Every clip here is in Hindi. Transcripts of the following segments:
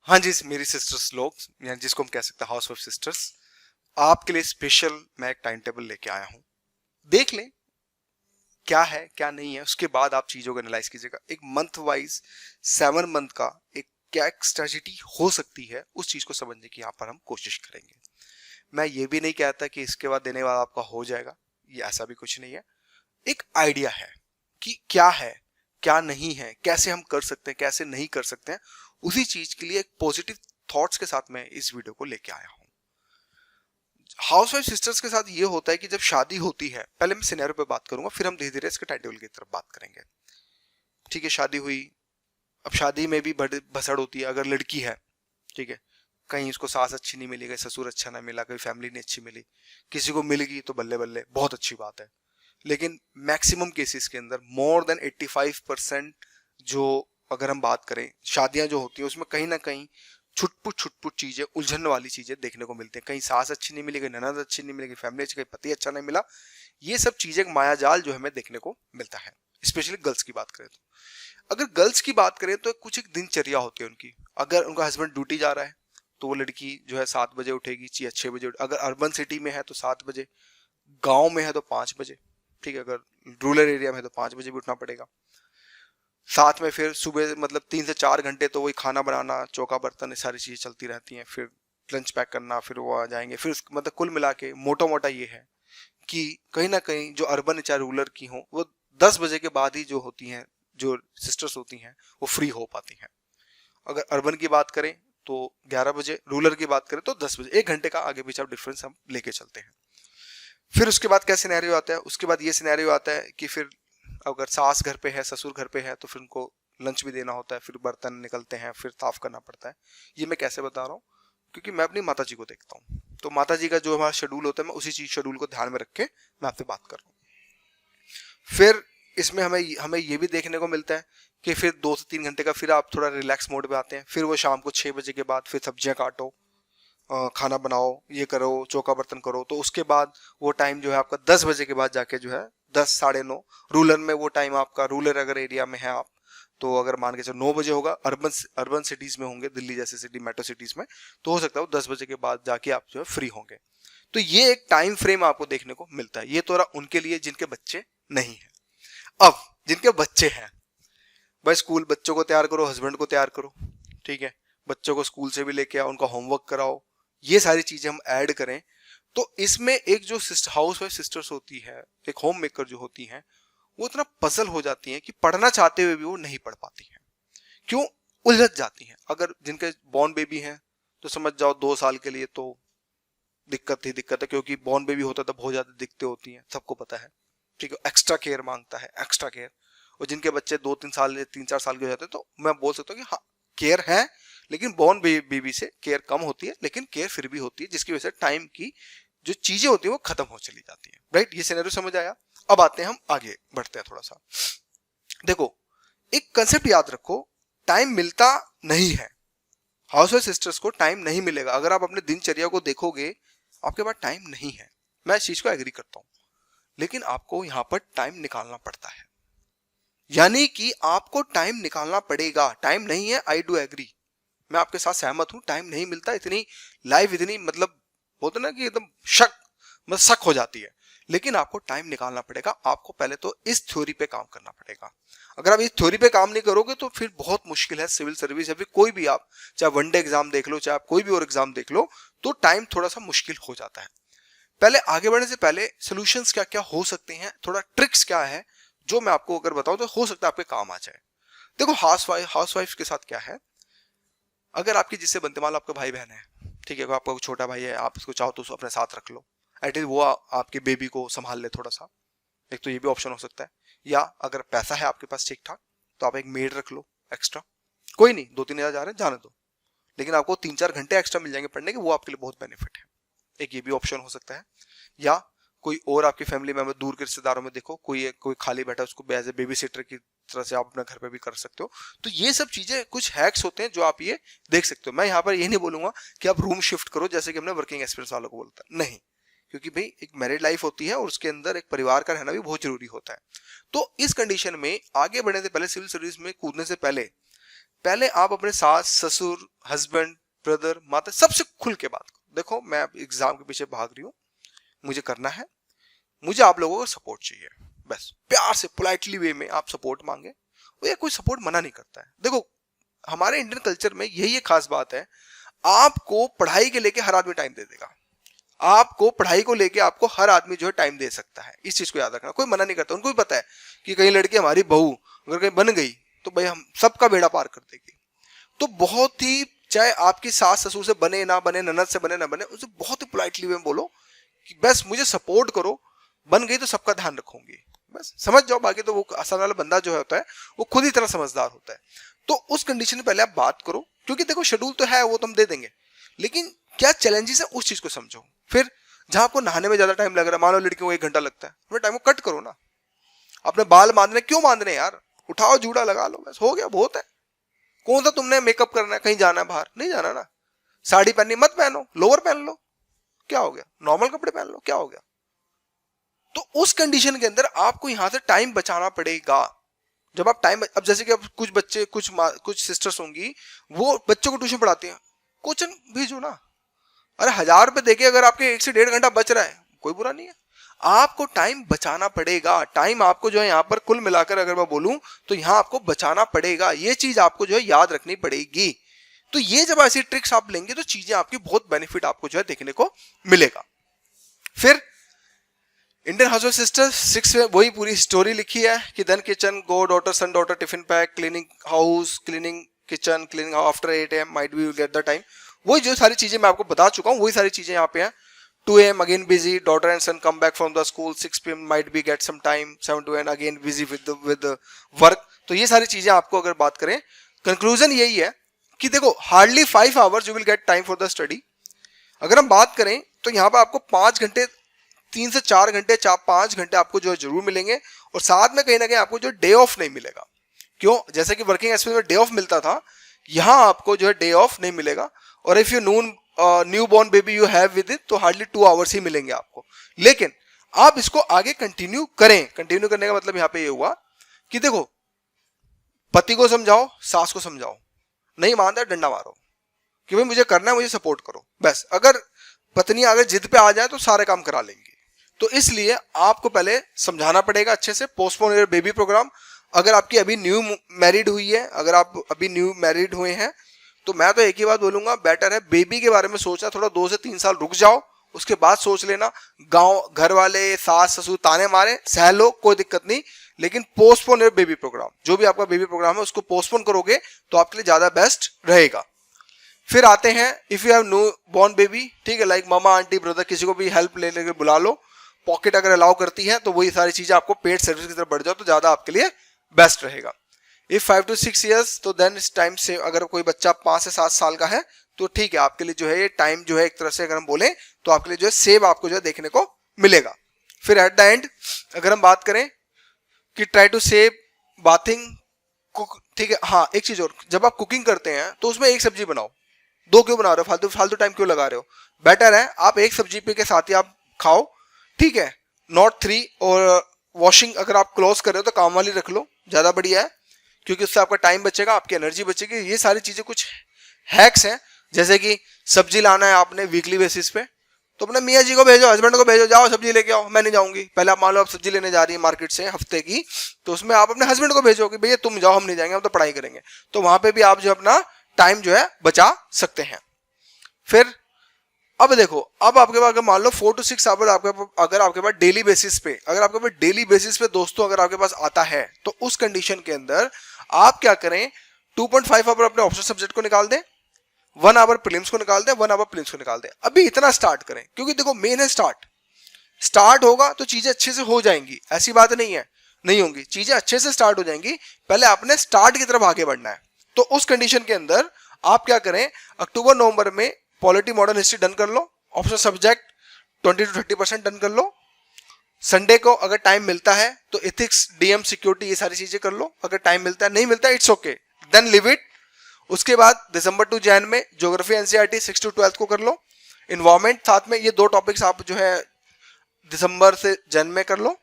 हाँ जी, मेरी सिस्टर्स लोग, या जिसको हम कह सकते हैं हाउस वाइफ सिस्टर्स, आपके लिए स्पेशल मैं एक टाइम टेबल लेके आया हूँ। देख लें क्या है क्या नहीं है, उसके बाद आप चीजों को एनालाइज कीजिएगा। एक मंथ वाइज 7 मंथ का एक क्या स्ट्रेटजी हो सकती है, उस चीज को समझने की यहाँ पर हम कोशिश करेंगे। मैं ये भी नहीं कहता कि इसके बाद देने बाद आपका हो जाएगा, ये ऐसा भी कुछ नहीं है। एक आइडिया है कि क्या है क्या नहीं है, कैसे हम कर सकते हैं कैसे नहीं कर सकते हैं, उसी चीज के लिए एक पॉजिटिव थॉट्स के साथ मैं इस वीडियो को लेके आया हूँ। हाउस वाइफ सिस्टर्स के साथ ये होता है कि जब शादी होती है, पहले मैं सिनेरियो पे बात करूंगा, फिर हम धीरे धीरे इसके टाइम टेबल की तरफ बात करेंगे। ठीक है, शादी हुई। अब शादी में भी बड़ी भसड़ होती है। अगर लड़की है, ठीक है, कहीं उसको सास अच्छी नहीं मिली, कहीं ससुर अच्छा ना मिला, कहीं फैमिली नहीं अच्छी मिली, किसी को मिल गई तो बल्ले बल्ले, बहुत अच्छी बात है। लेकिन मैक्सिमम केसेस के अंदर मोर देन 85% जो, अगर हम बात करें, शादियां जो होती है उसमें कहीं ना कहीं छुटपुट छुटपुट चीजें, उलझन वाली चीजें देखने को मिलती हैं। कहीं सास अच्छी नहीं मिली, कहीं ननद अच्छी नहीं मिली, कहीं फैमिली अच्छी, कहीं पति अच्छा नहीं मिला। ये सब चीजें माया जाल जो हमें देखने को मिलता है। स्पेशली गर्ल्स की बात करें तो, अगर गर्ल्स की बात करें तो कुछ एक दिनचर्या होती है उनकी। अगर उनका हस्बैंड ड्यूटी जा रहा है तो वो लड़की जो है 7 बजे उठेगी या 6 बजे अगर अर्बन सिटी में है तो 7 बजे, गांव में है तो 5 बजे। ठीक है, अगर रूरल एरिया में है तो 5 बजे भी उठना पड़ेगा। साथ में फिर सुबह मतलब 3 से 4 घंटे तो वही खाना बनाना, चौका बर्तन, ये सारी चीजें चलती रहती हैं। फिर लंच पैक करना, फिर वो आ जाएंगे। फिर मतलब कुल मिला के मोटा मोटा ये है कि कहीं ना कहीं जो अर्बन चाहे रूरल की हो, वो 10 बजे के बाद ही जो होती हैं, जो सिस्टर्स होती हैं, वो फ्री हो पाती हैं। अगर अर्बन की बात करें तो 11 बजे, रूरल की बात करें तो 10 बजे। 1 घंटे का आगे पीछे डिफरेंस हम लेके चलते हैं। फिर उसके बाद क्या सिनेरियो आता है, उसके बाद ये सिनेरियो आता है कि फिर अगर सास घर पे है, ससुर घर पे है, तो फिर उनको लंच भी देना होता है, फिर बर्तन निकलते हैं, फिर साफ करना पड़ता है। ये मैं कैसे बता रहा हूँ, क्योंकि मैं अपनी माता जी को देखता हूँ, तो माता जी का जो हमारा शेड्यूल होता है, मैं उसी चीज शेड्यूल को ध्यान में रख के मैं आपसे बात कर रहा हूँ। फिर इसमें हमें हमें ये भी देखने को मिलता है कि फिर 2 से 3 घंटे का फिर आप थोड़ा रिलैक्स मोड पे आते हैं। फिर वो शाम को 6 बजे के बाद फिर सब्जियां काटो, खाना बनाओ, ये करो, चौका बर्तन करो। तो उसके बाद वो टाइम जो है आपका 10 बजे के बाद जाके जो है 10 साढ़े 9, रूरल में वो टाइम आपका, रूरल अगर एरिया में है आप, तो अगर मान के चलो 9 बजे होगा। अर्बन अर्बन सिटीज में होंगे, दिल्ली जैसे सिटी, मेट्रो सिटीज में, तो हो सकता है वो 10 बजे के बाद जाके आप जो है फ्री होंगे। तो ये एक टाइम फ्रेम आपको देखने को मिलता है। ये तो रहा उनके लिए जिनके बच्चे नहीं है। अब जिनके बच्चे हैं, भाई स्कूल बच्चों को तैयार करो, हस्बैंड को तैयार करो, ठीक है, बच्चों को स्कूल से भी लेके आओ, उनका होमवर्क कराओ, ये सारी चीजें हम ऐड करें तो इसमें एक जो हाउस वाइफ सिस्टर्स होती है, एक होम मेकर जो होती हैं, वो इतना पजल हो जाती हैं कि पढ़ना चाहते हुए भी वो नहीं पढ़ पाती हैं। क्यों? उलझ जाती हैं। अगर जिनके बॉर्न बेबी हैं तो समझ जाओ 2 साल के लिए तो दिक्कत ही दिक्कत है, क्योंकि बॉर्न बेबी होता है तो बहुत ज्यादा दिक्कतें होती हैं, सबको पता है। ठीक है, एक्स्ट्रा केयर मांगता है, एक्स्ट्रा केयर। और जिनके बच्चे 2-3 साल या 3-4 साल के हो जाते हैं तो मैं बोल सकता हूँ कि हाँ, केयर है, लेकिन बॉर्न बेबी से केयर कम होती है, लेकिन केयर फिर भी होती है, जिसकी वजह से टाइम की जो चीजें होती है वो खत्म हो चली जाती है। राइट, ये सिनेरियो समझ आया। अब आते हैं, हम आगे बढ़ते हैं थोड़ा सा। देखो, एक कंसेप्ट याद रखो, टाइम मिलता नहीं है। हाउस वाइफ सिस्टर्स को टाइम नहीं मिलेगा। अगर आप अपने दिनचर्या को देखोगे, आपके पास टाइम नहीं है, मैं इस चीज को एग्री करता हूं, लेकिन आपको यहां पर टाइम निकालना पड़ता है। यानी कि आपको टाइम निकालना पड़ेगा। टाइम नहीं है, आई डू एग्री, मैं आपके साथ सहमत हूं, टाइम नहीं मिलता। इतनी लाइफ इतनी मतलब बोलते ना कि एकदम शक हो जाती है। लेकिन आपको टाइम निकालना पड़ेगा। आपको पहले तो इस थ्योरी पे काम करना पड़ेगा। अगर आप इस थ्योरी पे काम नहीं करोगे तो फिर बहुत मुश्किल है। सिविल सर्विस या फिर कोई भी, आप चाहे वनडे एग्जाम देख लो, चाहे आप कोई भी और एग्जाम देख लो, तो टाइम थोड़ा सा मुश्किल हो जाता है। पहले आगे बढ़ने से पहले सोल्यूशंस क्या क्या हो सकते हैं, थोड़ा ट्रिक्स क्या है, जो मैं आपको अगर बताऊं तो हो सकता है आपके काम आ जाए। देखो, हाउस वाइफ के साथ क्या है, अगर आपकी जिससे बनते, मान लो आपका भाई बहन है, ठीक है, आपका छोटा भाई है, आप उसको चाहो तो उसको अपने साथ रख लो, एटलीस्ट वो आपके बेबी को संभाल ले थोड़ा सा। एक तो ये भी ऑप्शन हो सकता है। या अगर पैसा है आपके पास ठीक ठाक, तो आप एक मेड रख लो एक्स्ट्रा। कोई नहीं, 2-3 हज़ार जा रहे हैं, जाने दो, लेकिन आपको 3-4 घंटे एक्स्ट्रा मिल जाएंगे पढ़ने के, वो आपके लिए बहुत बेनिफिट है। एक ये भी ऑप्शन हो सकता है। या कोई और आपकी फैमिली मेंबर, दूर के रिश्तेदारों में देखो, कोई खाली बैठा, उसको एज ए बेबी सिटर की तरह से आप अपने घर पे भी कर सकते हो। तो ये सब चीजें, कुछ हैक्स होते हैं जो आप ये देख सकते हो। मैं यहाँ पर ये नहीं बोलूंगा कि आप रूम शिफ्ट करो, जैसे कि हमने वर्किंग एक्सपीरियंस वालों को बोलता है, नहीं, क्योंकि भाई एक मैरिड लाइफ होती है और उसके अंदर एक परिवार का रहना भी बहुत जरूरी होता है। तो इस कंडीशन में आगे बढ़ने से पहले, सिविल सर्विस में कूदने से पहले, पहले आप अपने सास ससुर हस्बैंड ब्रदर माता सबसे खुल के बात करो। देखो मैं एग्जाम के पीछे भाग रही हूँ, मुझे करना है, मुझे आप लोगों का सपोर्ट चाहिए, बस प्यार से पोलाइटली वे में आप सपोर्ट मांगे, वो ये कोई सपोर्ट मना नहीं करता है। देखो हमारे इंडियन कल्चर में यही एक खास बात है, आपको पढ़ाई के लेके हर आदमी टाइम दे देगा, आपको पढ़ाई को लेके आपको हर आदमी जो है टाइम दे सकता है, इस चीज को याद रखना, कोई मना नहीं करता। उनको भी पता है कि कहीं लड़की हमारी बहू अगर कहीं बन गई तो भाई हम सबका बेड़ा पार कर देगी। तो बहुत ही, चाहे आपकी सास ससुर से बने ना बने, ननद से बने ना बने, उसे बहुत ही पोलाइटली वे में बोलो कि बस मुझे सपोर्ट करो, बन गई तो सबका ध्यान रखूंगी, बस समझ जाओ। बाकी तो वो आसान वाला बंदा जो होता है वो खुद ही इतना समझदार होता है। तो उस कंडीशन में पहले आप बात करो, क्योंकि देखो शेड्यूल तो है वो तो हम दे देंगे, लेकिन क्या चैलेंजेस है उस चीज को समझो। फिर जहां आपको नहाने में ज्यादा टाइम लग रहा है, मान लो लड़कियों को 1 घंटा लगता है, अपने टाइम को कट करो ना। अपने बाल बांधने क्यों बांधने यार, उठाओ जूड़ा लगा लो, बस हो गया, बहुत है। कौन सा तुमने मेकअप करना है, कहीं जाना है बाहर, नहीं जाना ना। साड़ी पहननी मत पहनो, लोअर पहन लो, क्या हो गया, नॉर्मल कपड़े पहन लो, क्या हो गया। तो उस कंडीशन के अंदर आपको यहां से टाइम बचाना पड़ेगा। जब आप टाइम, अब जैसे कि अब कुछ बच्चे कुछ सिस्टर्स होंगी वो बच्चों को ट्यूशन पढ़ाती हैं, कोचिंग भेजो ना। अरे 1000 रुपए देके अगर आपके 1 से 1.5 घंटा बच रहा है, कोई बुरा नहीं है। आपको टाइम बचाना पड़ेगा। टाइम आपको जो है यहाँ पर कुल मिलाकर अगर मैं बोलूं तो यहाँ आपको बचाना पड़ेगा, ये चीज आपको जो है याद रखनी पड़ेगी। तो ये जब ऐसी ट्रिक्स आप लेंगे तो चीजें आपकी बहुत बेनिफिट आपको जो है देखने को मिलेगा। फिर इंडियन हाउस सिस्टर 6 में वही पूरी स्टोरी लिखी है कि then kitchen go daughter son daughter tiffin pack cleaning house cleaning kitchen cleaning after 8 AM might be get the time. वही जो सारी चीजें मैं आपको बता चुका हूँ वही सारी चीजें यहाँ पे हैं। 2 AM again busy daughter and son come back from the school, 6 PM might be get some time, 7 to 8 again busy with work. तो ये सारी चीजें आपको अगर बात करें, कंक्लूजन यही है कि देखो hardly 5 hours you will get time for the study. अगर हम बात करें तो यहाँ पर आपको 5 घंटे, 3 से 4 घंटे, 5 घंटे आपको जो है जरूर मिलेंगे, और साथ में कहीं ना कहीं आपको जो डे ऑफ नहीं मिलेगा। क्यों? जैसे कि वर्किंग एक्सपीरियंस में डे ऑफ मिलता था, यहाँ आपको जो है डे ऑफ नहीं मिलेगा। और if you new born baby you have with it तो हार्डली 2 hours ही मिलेंगे आपको। लेकिन आप इसको आगे कंटिन्यू करें। कंटिन्यू करने का मतलब यहाँ पे ये हुआ कि देखो पति को समझाओ, सास को समझाओ, नहीं मानता डंडा मारो कि भाई मुझे करना है, मुझे सपोर्ट करो, बस। अगर पत्नी अगर जिद पे आ जाए तो सारे काम करा लेंगी। तो इसलिए आपको पहले समझाना पड़ेगा अच्छे से। Postpone your baby programme. अगर आपकी अभी न्यू मैरिड हुई है, अगर आप अभी न्यू मैरिड हुए हैं, तो मैं तो एक ही बात बोलूंगा, बेटर है बेबी के बारे में सोचना थोड़ा 2 से 3 साल रुक जाओ, उसके बाद सोच लेना। गांव घर वाले सास ससुर ताने मारे, सह लो, कोई दिक्कत नहीं, लेकिन पोस्टपोन योर बेबी प्रोग्राम। जो भी आपका बेबी प्रोग्राम है उसको पोस्टपोन करोगे तो आपके लिए ज्यादा बेस्ट रहेगा। फिर आते हैं if you have new born baby, ठीक है, लाइक मामा आंटी ब्रदर, किसी को भी हेल्प लेने के बुला लो। पॉकेट अगर अलाउ करती है तो वही सारी चीजें आपको पेड सर्विस की तरफ बढ़ जाओ तो ज्यादा आपके लिए बेस्ट रहेगा। इफ 5 to 6 years तो देन इस टाइम से, अगर कोई बच्चा 5 से 7 साल का है तो ठीक है, आपके लिए जो है ये टाइम जो है एक तरह से अगर हम बोले तो आपके लिए जो है सेव आपको जो है देखने को मिलेगा। फिर एट द एंड अगर हम बात करें कि try to save bathing cook, ठीक है। हाँ एक चीज और, जब आप कुकिंग करते हैं तो उसमें एक सब्जी बनाओ, 2 क्यों बना रहे हो, फालतू फालतू टाइम क्यों लगा रहे हो। बेटर है आप एक सब्जी पे के साथ ही आप खाओ, ठीक है, नॉट 3। और वॉशिंग अगर आप क्लोज कर रहे हो तो काम वाली रख लो, ज्यादा बढ़िया है, क्योंकि उससे आपका टाइम बचेगा, आपकी एनर्जी बचेगी। ये सारी चीजें कुछ हैक्स हैं, जैसे कि सब्जी लाना है आपने वीकली बेसिस पे, तो अपने मियाँ जी को भेजो, हस्बैंड को भेजो, जाओ सब्जी लेके आओ, मैं नहीं जाऊंगी। पहले आप मान लो आप सब्जी लेने जा रही है मार्केट से हफ्ते की, तो उसमें आप अपने हस्बैंड को भेजो कि भैया तुम जाओ, हम नहीं जाएंगे, हम तो पढ़ाई करेंगे। तो वहां पे भी आप जो अपना टाइम जो है बचा सकते हैं। फिर अब देखो, अब आपके पास अगर मान लो 4 to 6 आवर अगर आपके पास डेली बेसिस पे, अगर आपके पास डेली बेसिस पे दोस्तों अगर आपके पास आता है, तो उस कंडीशन के अंदर आप क्या करें, 2.5 आवर अपने ऑप्शनल सब्जेक्ट को निकाल दें, 1 आवर प्रीलिम्स को निकाल दें, 1 आवर प्रीलिम्स को निकाल दें। अभी इतना स्टार्ट करें, क्योंकि देखो मेन है स्टार्ट होगा तो चीजें अच्छे से हो जाएंगी, ऐसी बात नहीं है नहीं होंगी, चीजें अच्छे से स्टार्ट हो जाएंगी। पहले आपने स्टार्ट की तरफ आगे बढ़ना है। तो उस कंडीशन के अंदर आप क्या करें, अक्टूबर नवंबर में पॉलिटी मॉडर्न हिस्ट्री डन कर लो, ऑप्शनल सब्जेक्ट 20 to 30% डन कर लो। संडे को अगर टाइम मिलता है तो एथिक्स, डीएम, सिक्योरिटी, ये सारी चीजें कर लो। अगर टाइम मिलता है, नहीं मिलता है, it's okay, then leave it. उसके बाद दिसंबर टू जैन में ज्योग्राफी एनसीईआरटी 6 to 12 को कर लो। इन्वायरमेंट साथ में, ये 2 टॉपिक्स आप जो है दिसंबर से जन में कर लो।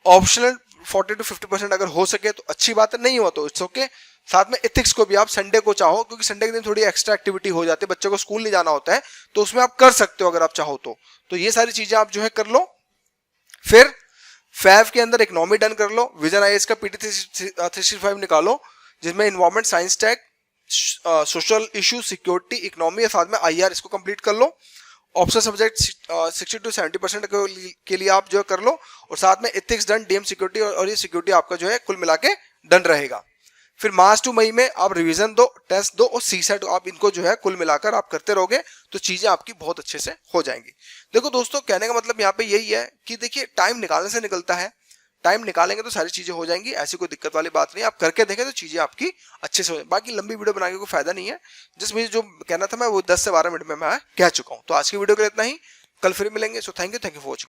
ऑप्शनल 40 to 50% अगर हो सके तो अच्छी बात है, नहीं हो तो इट्स ओके। साथ में एथिक्स को भी आप संडे को चाहो, क्योंकि संडे के दिन थोड़ी एक्स्ट्रा एक्टिविटी हो जाती है, बच्चों को स्कूल नहीं जाना होता है, तो उसमें आप कर सकते हो अगर आप चाहो तो ये सारी चीजें आप जो है कर लो। फिर फैव के अंदर इकोनॉमी डन कर लो, विजन आईएएस का पीटी 365 निकालो, जिसमें environment science tag, social issue, security, economy, साथ में आईआर, इसको कंप्लीट कर लो। ऑप्शन सब्जेक्ट 60 to 70% के लिए आप जो कर लो, और साथ में एथिक्स डन, डीएम सिक्योरिटी और ये सिक्योरिटी आपका जो है कुल मिला के डन रहेगा। फिर मार्च टू मई में आप रिवीजन दो, टेस्ट दो और सी सेट, आप इनको जो है कुल मिलाकर आप करते रहोगे तो चीजें आपकी बहुत अच्छे से हो जाएंगी। देखो दोस्तों, कहने का मतलब यहाँ पे यही है कि देखिए टाइम निकालने से निकलता है, टाइम निकालेंगे तो सारी चीजें हो जाएंगी, ऐसी कोई दिक्कत वाली बात नहीं, आप करके देखें तो चीजें आपकी अच्छे से हो जाएंगी। बाकी लंबी वीडियो बनाने का कोई फायदा नहीं है, जिस मुझे जो कहना था मैं वो 10 से 12 मिनट में मैं कह चुका हूँ। तो आज की वीडियो के लिए इतना ही, कल फिर मिलेंगे। So thank you for watching.